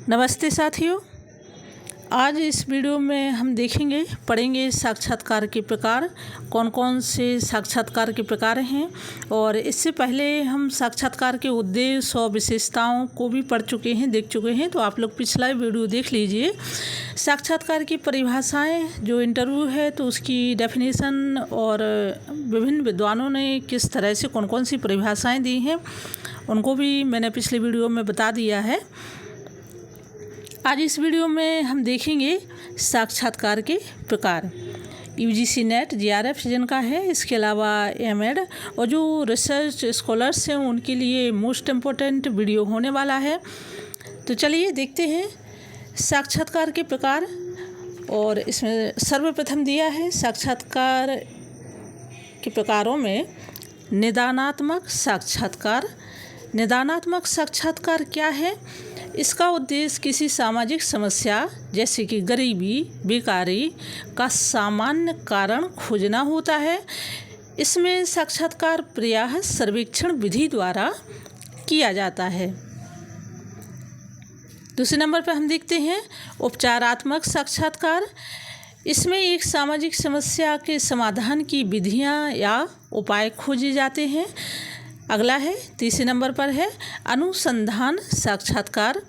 नमस्ते साथियों। आज इस वीडियो में हम पढ़ेंगे साक्षात्कार के प्रकार, कौन कौन से साक्षात्कार के प्रकार हैं। और इससे पहले हम साक्षात्कार के उद्देश्य और विशेषताओं को भी देख चुके हैं, तो आप लोग पिछला वीडियो देख लीजिए। साक्षात्कार की परिभाषाएं, जो इंटरव्यू है तो उसकी डेफिनेशन और विभिन्न विद्वानों ने किस तरह से कौन कौन सी परिभाषाएँ दी हैं, उनको भी मैंने पिछले वीडियो में बता दिया है। आज इस वीडियो में हम देखेंगे साक्षात्कार के प्रकार। यूजीसी नेट जीआरएफ जिनका है, इसके अलावा एमएड और जो रिसर्च स्कॉलर्स हैं उनके लिए मोस्ट इम्पोर्टेंट वीडियो होने वाला है। तो चलिए देखते हैं साक्षात्कार के प्रकार। और इसमें सर्वप्रथम दिया है साक्षात्कार के प्रकारों में निदानात्मक साक्षात्कार। निदानात्मक साक्षात्कार क्या है? इसका उद्देश्य किसी सामाजिक समस्या जैसे कि गरीबी, बेकारी का सामान्य कारण खोजना होता है। इसमें साक्षात्कार प्रायः सर्वेक्षण विधि द्वारा किया जाता है। दूसरे नंबर पर हम देखते हैं उपचारात्मक साक्षात्कार। इसमें एक सामाजिक समस्या के समाधान की विधियां या उपाय खोजे जाते हैं। अगला है, तीसरे नंबर पर है अनुसंधान साक्षात्कार।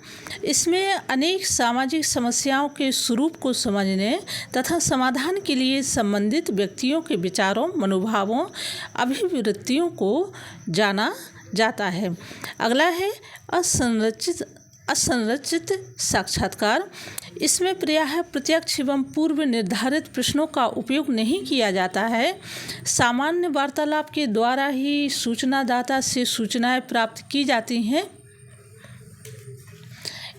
इसमें अनेक सामाजिक समस्याओं के स्वरूप को समझने तथा समाधान के लिए संबंधित व्यक्तियों के विचारों, मनोभावों, अभिवृत्तियों को जाना जाता है। अगला है असंरचित साक्षात्कार। इसमें प्रायः प्रत्यक्ष एवं पूर्व निर्धारित प्रश्नों का उपयोग नहीं किया जाता है। सामान्य वार्तालाप के द्वारा ही सूचनादाता से सूचनाएं प्राप्त की जाती हैं।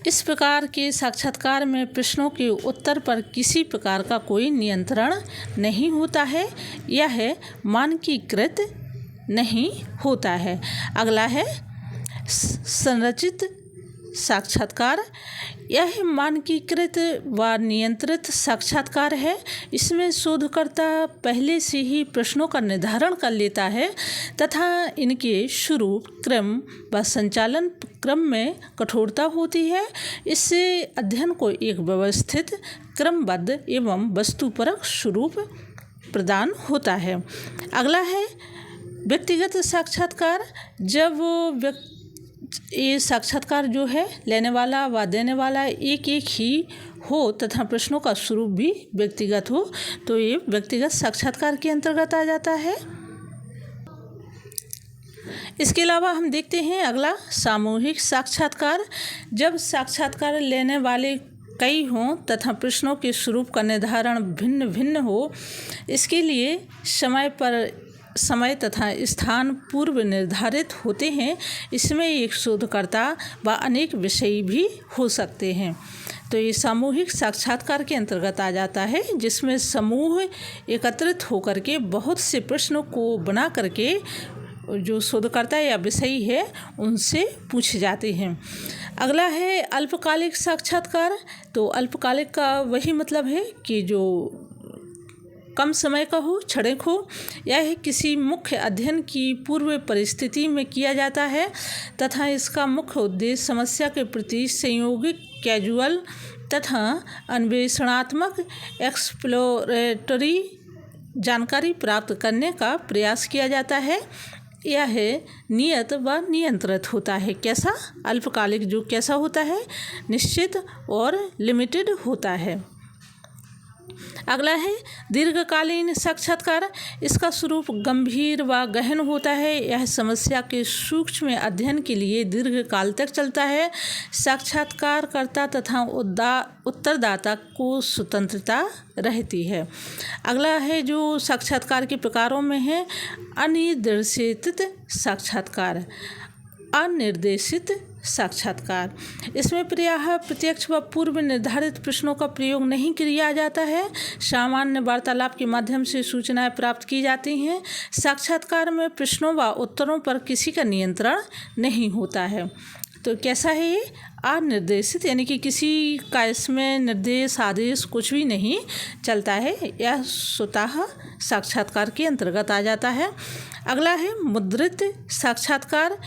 इस प्रकार के साक्षात्कार में प्रश्नों के उत्तर पर किसी प्रकार का कोई नियंत्रण नहीं होता है। यह मानकीकृत नहीं होता है। अगला है संरचित साक्षात्कार। यह मानकीकृत व नियंत्रित साक्षात्कार है। इसमें शोधकर्ता पहले से ही प्रश्नों का निर्धारण कर लेता है तथा इनके स्वरूप, क्रम व संचालन क्रम में कठोरता होती है। इससे अध्ययन को एक व्यवस्थित, क्रमबद्ध एवं वस्तुपरक स्वरूप प्रदान होता है। अगला है व्यक्तिगत साक्षात्कार। जब ये साक्षात्कार जो है लेने वाला व देने वाला एक ही हो तथा प्रश्नों का स्वरूप भी व्यक्तिगत हो, तो ये व्यक्तिगत साक्षात्कार के अंतर्गत आ जाता है। इसके अलावा हम देखते हैं अगला सामूहिक साक्षात्कार। जब साक्षात्कार लेने वाले कई हों तथा प्रश्नों के स्वरूप का निर्धारण भिन्न भिन्न हो, इसके लिए समय तथा स्थान पूर्व निर्धारित होते हैं। इसमें एक शोधकर्ता व अनेक विषयी भी हो सकते हैं। तो ये सामूहिक साक्षात्कार के अंतर्गत आ जाता है, जिसमें समूह एकत्रित होकर के बहुत से प्रश्नों को बना करके जो शोधकर्ता या विषयी है उनसे पूछे जाते हैं। अगला है अल्पकालिक साक्षात्कार। तो अल्पकालिक का वही मतलब है कि जो कम समय का हो, क्षणिक हो। यह किसी मुख्य अध्ययन की पूर्व परिस्थिति में किया जाता है तथा इसका मुख्य उद्देश्य समस्या के प्रति संयोगिक, कैजुअल तथा अन्वेषणात्मक, एक्सप्लोरेटरी जानकारी प्राप्त करने का प्रयास किया जाता है। यह नियत व नियंत्रित होता है। कैसा? अल्पकालिक जो कैसा होता है? निश्चित और लिमिटेड होता है। अगला है दीर्घकालीन साक्षात्कार। इसका स्वरूप गंभीर व गहन होता है। यह समस्या के सूक्ष्म अध्ययन के लिए दीर्घकाल तक चलता है। साक्षात्कारकर्ता तथा उत्तरदाता को स्वतंत्रता रहती है। अगला है जो साक्षात्कार के प्रकारों में है अनिर्देशित साक्षात्कार। अनिर्देशित साक्षात्कार। इसमें प्रायः प्रत्यक्ष व पूर्व निर्धारित प्रश्नों का प्रयोग नहीं किया जाता है। सामान्य वार्तालाप के माध्यम से सूचनाएं प्राप्त की जाती हैं। साक्षात्कार में प्रश्नों व उत्तरों पर किसी का नियंत्रण नहीं होता है। तो कैसा है ये? अनिर्देशित, यानी कि किसी का इसमें निर्देश, आदेश कुछ भी नहीं चलता है। यह स्वतः साक्षात्कार के अंतर्गत आ जाता है। अगला है मुद्रित साक्षात्कार।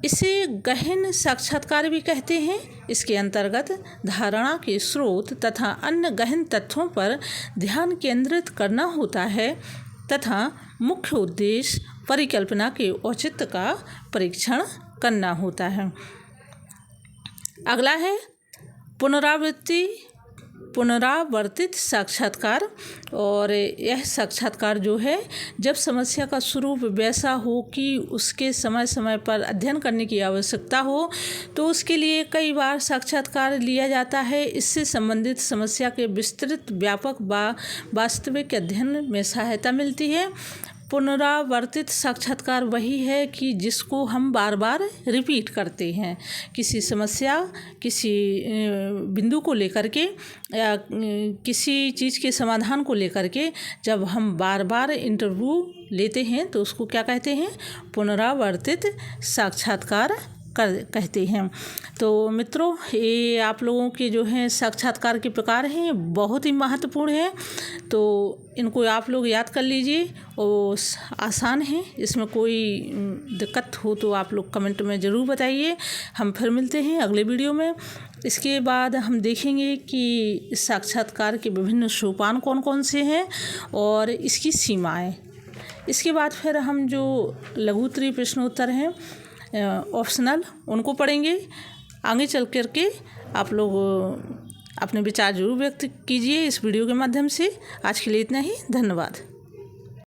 इसे गहन साक्षात्कार भी कहते हैं। इसके अंतर्गत धारणा के स्रोत तथा अन्य गहन तथ्यों पर ध्यान केंद्रित करना होता है तथा मुख्य उद्देश्य परिकल्पना के औचित्य का परीक्षण करना होता है। अगला है पुनरावर्तित साक्षात्कार। और यह साक्षात्कार जो है, जब समस्या का स्वरूप वैसा हो कि उसके समय समय पर अध्ययन करने की आवश्यकता हो, तो उसके लिए कई बार साक्षात्कार लिया जाता है। इससे संबंधित समस्या के विस्तृत व्यापक वास्तविक अध्ययन में सहायता मिलती है। पुनरावर्तित साक्षात्कार वही है कि जिसको हम बार बार रिपीट करते हैं। किसी समस्या, किसी बिंदु को लेकर के या किसी चीज़ के समाधान को लेकर के जब हम बार बार इंटरव्यू लेते हैं तो उसको क्या कहते हैं? पुनरावर्तित साक्षात्कार कहते हैं। तो मित्रों, ये आप लोगों के जो हैं साक्षात्कार के प्रकार हैं, बहुत ही महत्वपूर्ण हैं। तो इनको आप लोग याद कर लीजिए और आसान है, इसमें कोई दिक्कत हो तो आप लोग कमेंट में ज़रूर बताइए। हम फिर मिलते हैं अगले वीडियो में। इसके बाद हम देखेंगे कि इस साक्षात्कार के विभिन्न सोपान कौन कौन से हैं और इसकी सीमाएँ। इसके बाद फिर हम जो लघु उत्तरीय प्रश्नोत्तर हैं ऑप्शनल, उनको पढ़ेंगे। आगे चल कर के आप लोग अपने विचार जरूर व्यक्त कीजिए इस वीडियो के माध्यम से। आज के लिए इतना ही, धन्यवाद।